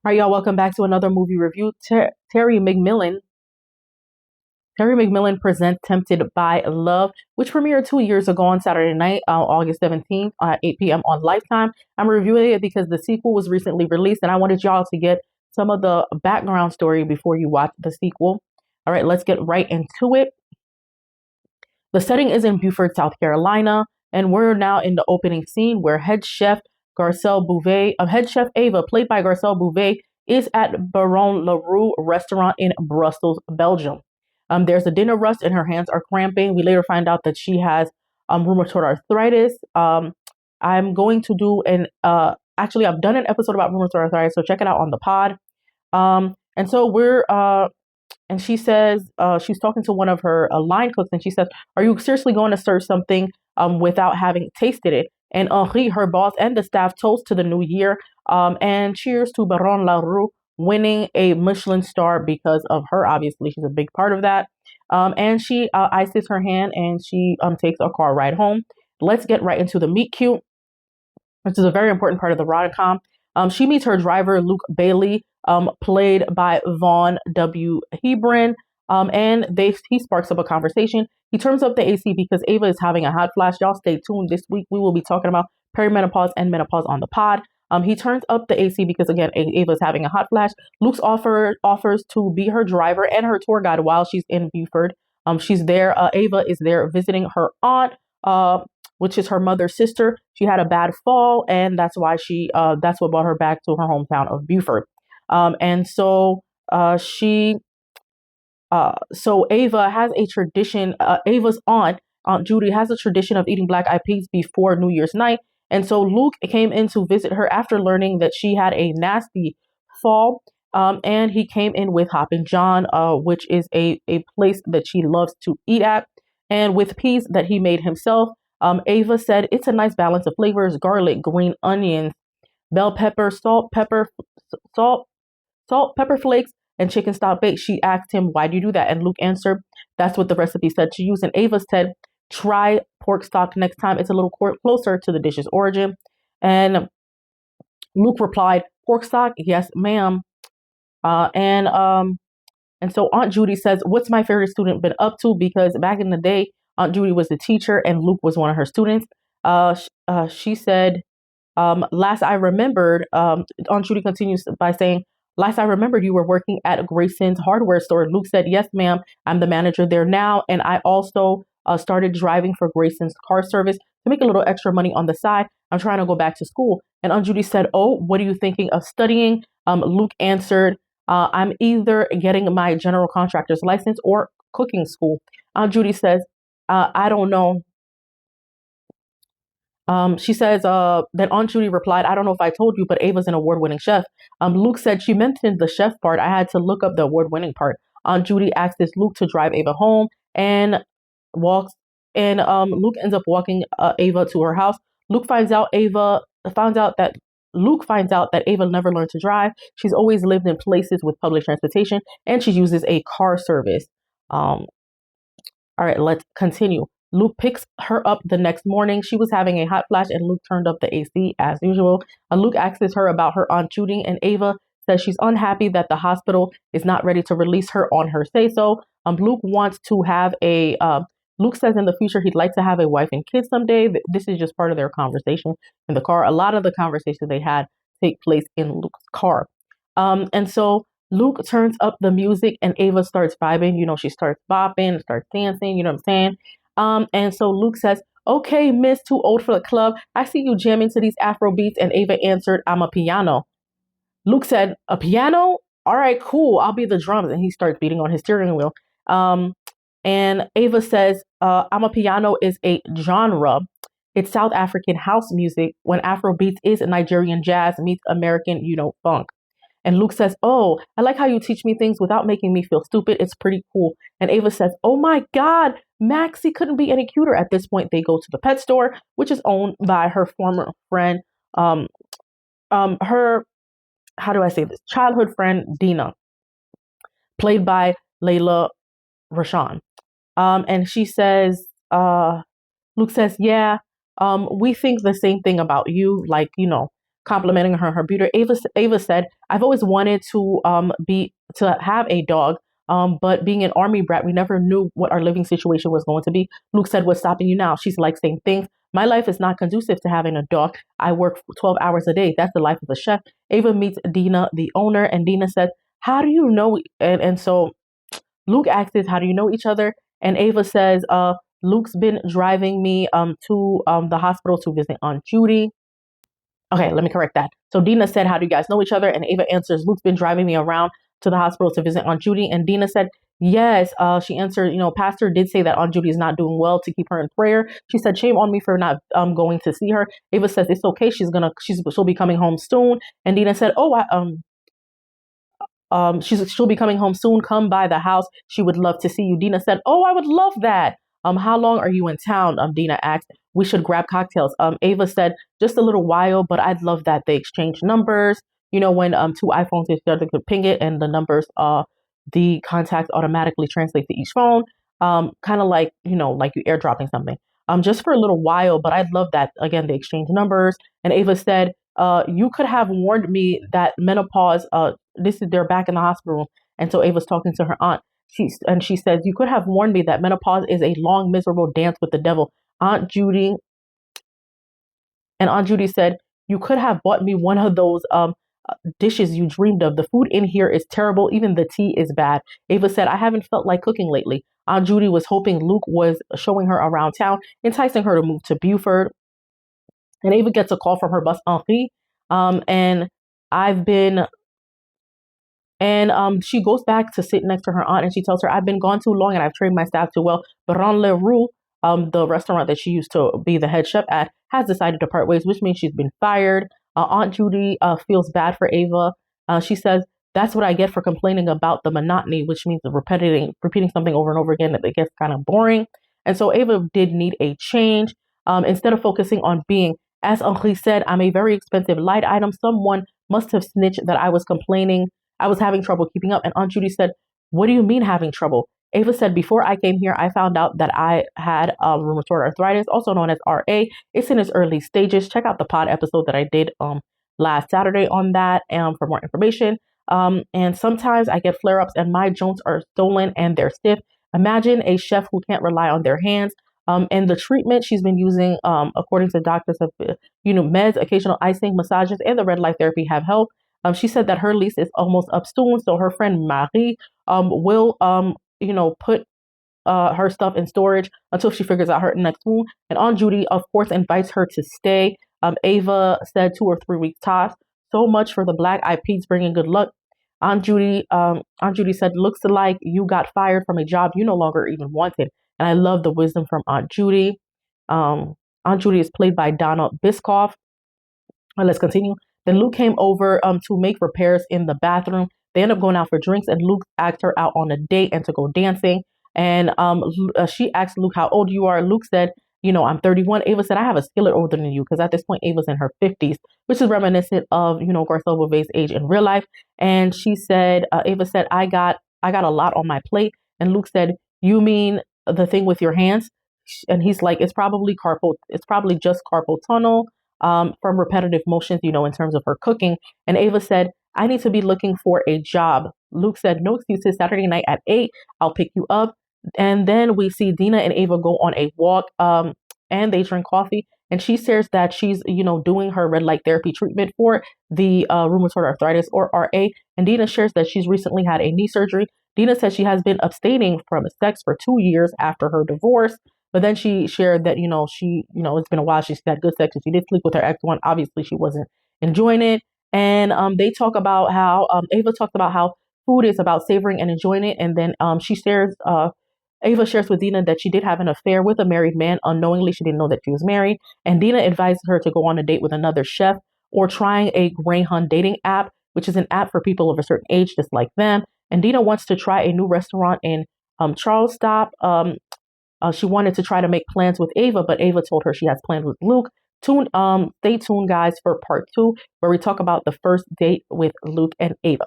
All right, y'all, welcome back to another movie review. Terry McMillan Presents Tempted by Love, which premiered 2 years ago on Saturday night, August 17th at 8 p.m. on Lifetime. I'm reviewing it because the sequel was recently released, and I wanted y'all to get some of the background story before you watch the sequel. All right, let's get right into it. The setting is in Beaufort, South Carolina, and we're now in the opening scene where head chef Ava, played by Garcelle Bouvet, is at Baron Leroux restaurant in Brussels, Belgium. There's a dinner rush and her hands are cramping. We later find out that she has rheumatoid arthritis. I'm going to do actually, I've done an episode about rheumatoid arthritis, so check it out on the pod. And so and she says, she's talking to one of her line cooks, and she says, "Are you seriously going to serve something without having tasted it?" And Henri, her boss, and the staff toast to the new year and cheers to Baron Leroux winning a Michelin star because of her. Obviously, she's a big part of that. And she ices her hand and she takes a car ride home. Let's get right into the meet cute, which is a very important part of the rom-com. She meets her driver, Luke Bailey, played by Vaughn W. Hebron, and he sparks up a conversation. He turns up the AC because Ava is having a hot flash. Y'all stay tuned. This week we will be talking about perimenopause and menopause on the pod. He turns up the AC because, again, Ava is having a hot flash. Luke's offers to be her driver and her tour guide while she's in Beaufort. She's there. Ava is there visiting her aunt, which is her mother's sister. She had a bad fall, and that's why that's what brought her back to her hometown of Beaufort. And so Ava has a tradition. Ava's Aunt Judy, has a tradition of eating black eyed peas before New Year's night. And so Luke came in to visit her after learning that she had a nasty fall. And he came in with Hoppin' John, which is a place that she loves to eat at, and with peas that he made himself. Ava said it's a nice balance of flavors: garlic, green onions, bell pepper, salt, pepper flakes, and chicken stock bake. She asked him, "Why do you do that?" And Luke answered, "That's what the recipe said to use." And Ava said, "Try pork stock next time. It's a little closer to the dish's origin." And Luke replied, "Pork stock? Yes, ma'am." Uh, and um, and so Aunt Judy says, "What's my favorite student been up to?" Because back in the day, Aunt Judy was the teacher and Luke was one of her students. She said, last I remembered, Aunt Judy continues by saying, "Last I remembered, you were working at Grayson's hardware store." Luke said, "Yes, ma'am. I'm the manager there now. And I also started driving for Grayson's car service to make a little extra money on the side. I'm trying to go back to school." And Aunt Judy said, "Oh, what are you thinking of studying?" Luke answered, "I'm either getting my general contractor's license or cooking school." Aunt Judy says, "I don't know." She says, then Aunt Judy replied, "I don't know if I told you, but Ava's an award-winning chef." Luke said, "She mentioned the chef part. I had to look up the award-winning part." Aunt Judy asks Luke to drive Ava home and walks, and Luke ends up walking Ava to her house. Luke finds out Ava finds out that Luke finds out that Ava never learned to drive. She's always lived in places with public transportation, and she uses a car service. Um, all right, let's continue. Luke picks her up the next morning. She was having a hot flash, and Luke turned up the AC as usual. Luke asks her about her Aunt Judy, and Ava says she's unhappy that the hospital is not ready to release her on her say-so. Luke wants to have a. Luke says in the future he'd like to have a wife and kids someday. This is just part of their conversation in the car. A lot of the conversations they had take place in Luke's car. And so Luke turns up the music and Ava starts vibing. She starts bopping, starts dancing. You know what I'm saying? And so Luke says, "Okay, miss, too old for the club. I see you jamming to these Afro beats." And Ava answered, "I'm a piano." Luke said, "A piano? All right, cool. I'll be the drums." And he starts beating on his steering wheel. And Ava says, "I'm a piano is a genre. It's South African house music when Afro beats is Nigerian jazz meets American, funk." And Luke says, "Oh, I like how you teach me things without making me feel stupid. It's pretty cool." And Ava says, "Oh my God, Maxie couldn't be any cuter." At this point, they go to the pet store, which is owned by her former friend, um, her, how do I say this? Childhood friend, Dina, played by Layla Rashawn. And she says, Luke says, "Yeah, we think the same thing about you. Like, complimenting her beauty. Ava said, "I've always wanted to have a dog, but being an army brat, we never knew what our living situation was going to be." Luke said, "What's stopping you now?" She's like, "Same thing. My life is not conducive to having a dog. I work 12 hours a day. That's the life of a chef." Ava meets Dina, the owner, and Dina said, "How do you know?" And so Luke asks, "How do you know each other?" And Ava says, "Luke's been driving me to the hospital to visit Aunt Judy." Okay, let me correct that. So Dina said, "How do you guys know each other?" And Ava answers, "Luke's been driving me around to the hospital to visit Aunt Judy." And Dina said, "Yes." She answered, "Pastor did say that Aunt Judy is not doing well, to keep her in prayer." She said, "Shame on me for not going to see her." Ava says, "It's okay. She'll be coming home soon." And Dina said, "Oh, she'll be coming home soon. Come by the house. She would love to see you." Dina said, "Oh, I would love that." How long are you in town?" Dina asked. "We should grab cocktails." Ava said, "Just a little while, but I'd love that." They exchanged numbers. When two iPhones together could ping it, and the numbers, the contacts automatically translate to each phone. Kind of like like you airdropping something. Just for a little while, but I'd love that. Again, they exchanged numbers, and Ava said, "You could have warned me that menopause." They're back in the hospital, and so Ava's talking to her aunt. She says, "You could have warned me that menopause is a long, miserable dance with the devil." Aunt Judy and Aunt Judy said, "You could have bought me one of those dishes you dreamed of. The food in here is terrible. Even the tea is bad." Ava said, "I haven't felt like cooking lately." Aunt Judy was hoping Luke was showing her around town, enticing her to move to Buford. And Ava gets a call from her boss, Henri. And I've been And she goes back to sit next to her aunt, and she tells her, "I've been gone too long and I've trained my staff too well. Baron Leroux, the restaurant that she used to be the head chef at, has decided to part ways, which means she's been fired." Aunt Judy feels bad for Ava. She says, "That's what I get for complaining about the monotony," which means repeating something over and over again, that it gets kind of boring. And so Ava did need a change. Instead of focusing on being, as Henri said, "I'm a very expensive light item. Someone must have snitched that I was complaining. I was having trouble keeping up." And Aunt Judy said, "What do you mean having trouble?" Ava said, "Before I came here, I found out that I had rheumatoid arthritis, also known as RA. It's in its early stages. Check out the pod episode that I did last Saturday on that for more information. And sometimes I get flare-ups and my joints are swollen and they're stiff. Imagine a chef who can't rely on their hands." And the treatment she's been using, according to doctors, have meds, occasional icing, massages, and the red light therapy have helped. She said that her lease is almost up soon, so her friend Marie will put her stuff in storage until she figures out her next move. And Aunt Judy, of course, invites her to stay. Ava said 2 or 3 weeks tops. So much for the Black Eyed Peas bringing good luck. Aunt Judy said, "Looks like you got fired from a job you no longer even wanted." And I love the wisdom from Aunt Judy. Aunt Judy is played by Donna Biscoff. Let's continue. Then Luke came over to make repairs in the bathroom. They end up going out for drinks, and Luke asked her out on a date and to go dancing. And she asked Luke how old you are. Luke said, "I'm 31. Ava said, "I have a skillet older than you," because at this point Ava's in her 50s, which is reminiscent of Garcelle Beauvais' age in real life. And she said, Ava said, "I got a lot on my plate." And Luke said, "You mean the thing with your hands?" And he's like, "It's probably carpal. It's probably just carpal tunnel." From repetitive motions, in terms of her cooking. And Ava said, "I need to be looking for a job." Luke said, "No excuses. Saturday night at 8, I'll pick you up." And then we see Dina and Ava go on a walk, and they drink coffee. And she shares that she's, doing her red light therapy treatment for the rheumatoid arthritis, or RA. And Dina shares that she's recently had a knee surgery. Dina says she has been abstaining from sex for 2 years after her divorce. But then she shared that, it's been a while. She's had good sex and she did sleep with her ex-one. Obviously, she wasn't enjoying it. And they talk about how Ava talked about how food is about savoring and enjoying it. And then Ava shares with Dina that she did have an affair with a married man. Unknowingly, she didn't know that she was married. And Dina advised her to go on a date with another chef or trying a Greyhound dating app, which is an app for people of a certain age, just like them. And Dina wants to try a new restaurant in Charleston. She wanted to try to make plans with Ava, but Ava told her she has plans with Luke. Stay tuned, guys, for part 2, where we talk about the first date with Luke and Ava.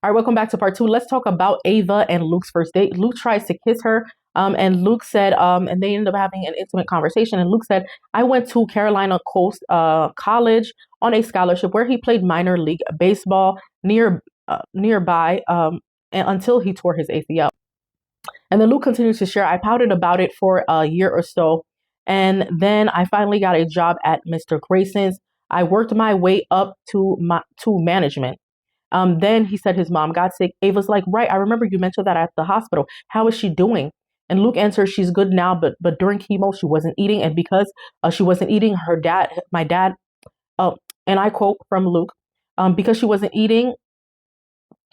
All right, welcome back to part 2. Let's talk about Ava and Luke's first date. Luke tries to kiss her, and Luke said, and they ended up having an intimate conversation. And Luke said, "I went to Carolina Coast College on a scholarship where he played minor league baseball nearby and until he tore his ACL. And then Luke continues to share, I pouted about it for a year or so. And then I finally got a job at Mr. Grayson's. I worked my way up to management. Then he said his mom got sick. Ava's like, right, I remember you mentioned that at the hospital. How is she doing? And Luke answers, she's good now, but during chemo she wasn't eating, and because she wasn't eating, my dad, and I quote from Luke, because she wasn't eating,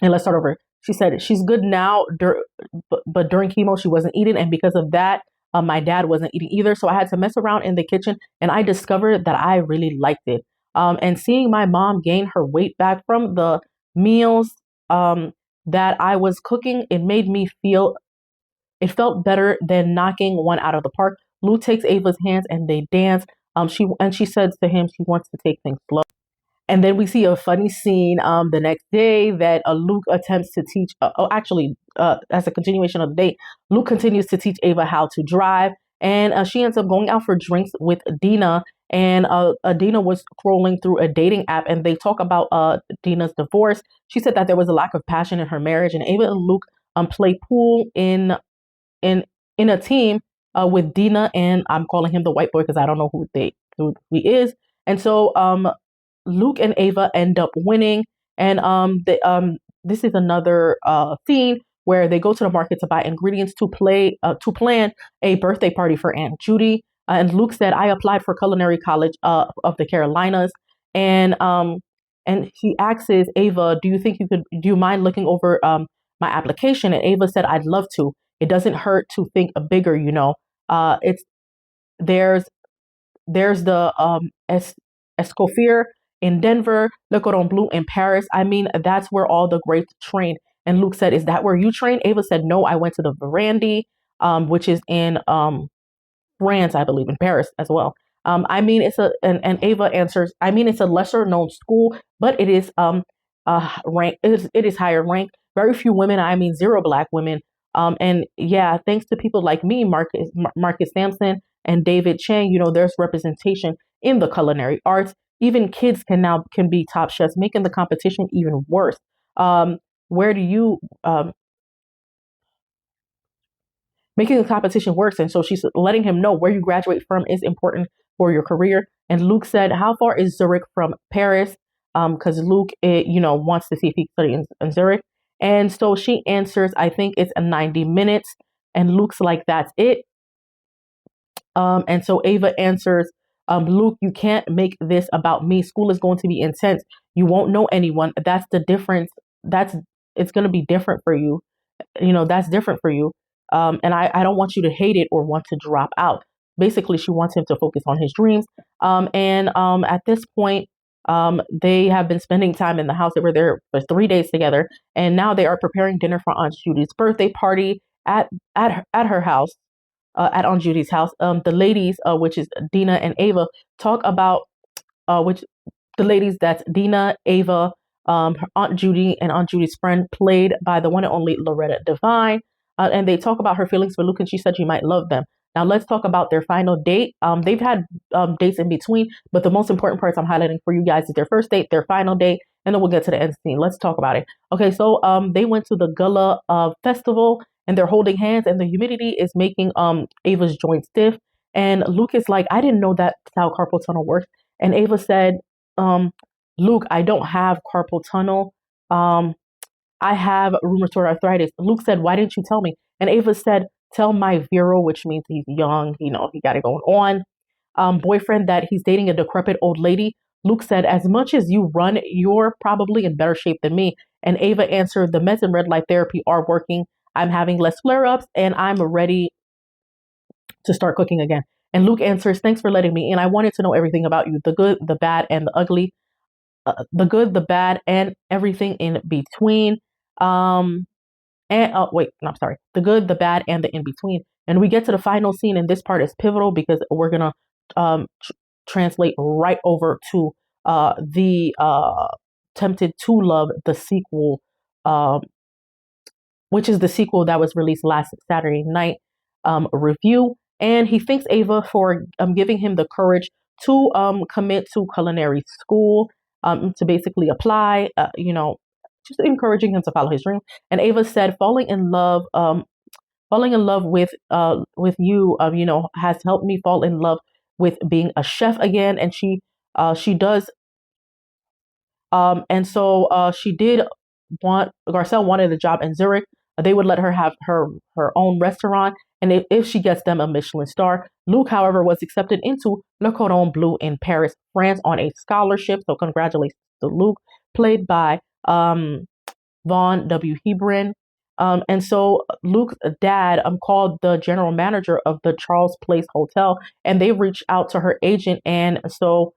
and let's start over. She said she's good now, but during chemo she wasn't eating, and because of that, my dad wasn't eating either. So I had to mess around in the kitchen, and I discovered that I really liked it. And seeing my mom gain her weight back from the meals that I was cooking, it felt better than knocking one out of the park. Lou takes Ava's hands and they dance. She says to him she wants to take things slow. And then we see a funny scene the next day that Luke attempts to teach. As a continuation of the day, Luke continues to teach Ava how to drive, and she ends up going out for drinks with Dina. And Dina was scrolling through a dating app, and they talk about Dina's divorce. She said that there was a lack of passion in her marriage, and Ava and Luke play pool in a team with Dina, and I'm calling him the white boy because I don't know who he is. And so Luke and Ava end up winning, and this is another scene where they go to the market to buy ingredients to plan a birthday party for Aunt Judy. And Luke said, "I applied for culinary college of the Carolinas," and he asks Ava, do you mind looking over my application?" And Ava said, "I'd love to. It doesn't hurt to think bigger, you know. It's there's the Escoffier in Denver, Le Cordon Bleu in Paris. I mean, that's where all the greats train." And Luke said, "Is that where you train?" Ava said, "No, I went to the Verandy, which is in France, I believe, in Paris as well." I mean, and Ava answers, "I mean, it's a lesser known school, but it is rank. It is higher rank. Very few women. I mean, zero black women. And yeah, thanks to people like me, Marcus Sampson and David Chang, you know, there's representation in the culinary arts. Even kids can be top chefs, making the competition even worse. Where do you making the competition worse?" And so she's letting him know where you graduate from is important for your career. And Luke said, "How far is Zurich from Paris?" Because Luke, wants to see if he can study in Zurich. And so she answers, "I think it's 90 minutes." And Luke's like, "That's it." And so Ava answers, "Luke, you can't make this about me. School is going to be intense. You won't know anyone. That's the difference. It's going to be different for you. That's different for you. And I don't want you to hate it or want to drop out." Basically, she wants him to focus on his dreams. And at this point, they have been spending time in the house. They were there for 3 days together, and now they are preparing dinner for Aunt Judy's birthday party at her house, at Aunt Judy's house. The ladies, which is Dina and Ava, talk about which the ladies, that's Dina, Ava, her Aunt Judy, and Aunt Judy's friend, played by the one and only Loretta Devine. And they talk about her feelings for Luke, and she said she might love them. Now let's talk about their final date. They've had dates in between, but the most important parts I'm highlighting for you guys is their first date, their final date, and then we'll get to the end scene. Let's talk about it. Okay, so they went to the Gala Festival, and they're holding hands, and the humidity is making Ava's joint stiff. And Luke is like, "I didn't know that's how carpal tunnel works." And Ava said, "Luke, I don't have carpal tunnel. I have rheumatoid arthritis." Luke said, "Why didn't you tell me?" And Ava said, "Tell my Vero," which means he's young, he got it going on, boyfriend, that he's dating a decrepit old lady. Luke said, "As much as you run, you're probably in better shape than me." And Ava answered, "The meds and red light therapy are working. I'm having less flare-ups, and I'm ready to start cooking again." And Luke answers, "Thanks for letting me in. I wanted to know everything about you, the good, the bad, and the ugly, the good, the bad, and everything in between." I'm sorry. The good, the bad, and the in between. And we get to the final scene, and this part is pivotal because we're gonna translate right over to the Tempted to Love, the sequel, which is the sequel that was released last Saturday night, review. And he thanks Ava for giving him the courage to commit to culinary school, to basically apply, just encouraging him to follow his dream. And Ava said, falling in love with you, has helped me fall in love with being a chef again. And she does, and so she did want Garcelle wanted a job in Zurich. They would let her have her own restaurant, and if she gets them a Michelin star. Luke, however, was accepted into Le Cordon Bleu in Paris, France, on a scholarship. So congratulations to Luke, played by Vaughn W. Hebron. And so Luke's dad called the general manager of the Charles Place Hotel, and they reached out to her agent. And so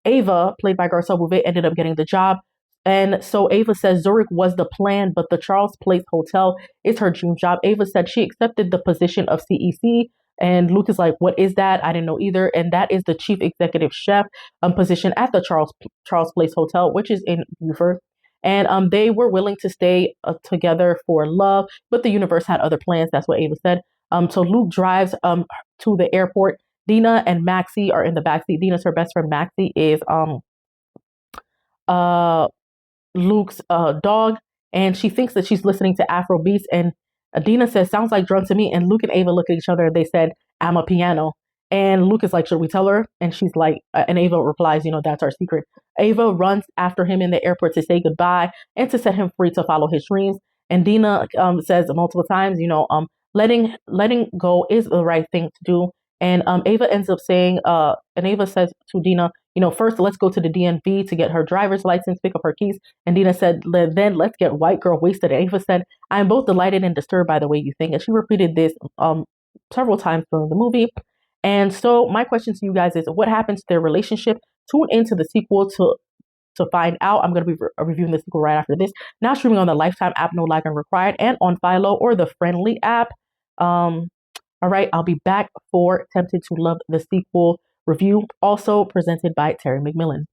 Ava, played by Garcelle Bouvet, ended up getting the job. And so Ava says Zurich was the plan, but the Charles Place Hotel is her dream job. Ava said she accepted the position of CEC. And Luke is like, what is that? I didn't know either. And that is the chief executive chef position at the Charles Place Hotel, which is in Beaufort. And they were willing to stay together for love, but the universe had other plans. That's what Ava said. So Luke drives to the airport. Dina and Maxie are in the backseat. Dina's her best friend. Maxie is Luke's dog, and she thinks that she's listening to Afro beats. And Dina says, "Sounds like drum to me." And Luke and Ava look at each other and they said, "I'm a piano." And Luke is like, "Should we tell her?" And she's like, and Ava replies, "That's our secret." Ava runs after him in the airport to say goodbye and to set him free to follow his dreams. And Dina says multiple times, letting go is the right thing to do. And Ava ends up saying, and Ava says to Dina, first let's go to the DMV to get her driver's license, pick up her keys. And Dina said, then let's get white girl wasted. And Ava said, "I am both delighted and disturbed by the way you think." And she repeated this several times during the movie. And so my question to you guys is, what happens to their relationship? Tune into the sequel to find out. I'm going to be reviewing the sequel right after this. Now streaming on the Lifetime app, no login required, and on Philo or the Friendly app. All right, I'll be back for Tempted to Love the sequel review, also presented by Terry McMillan.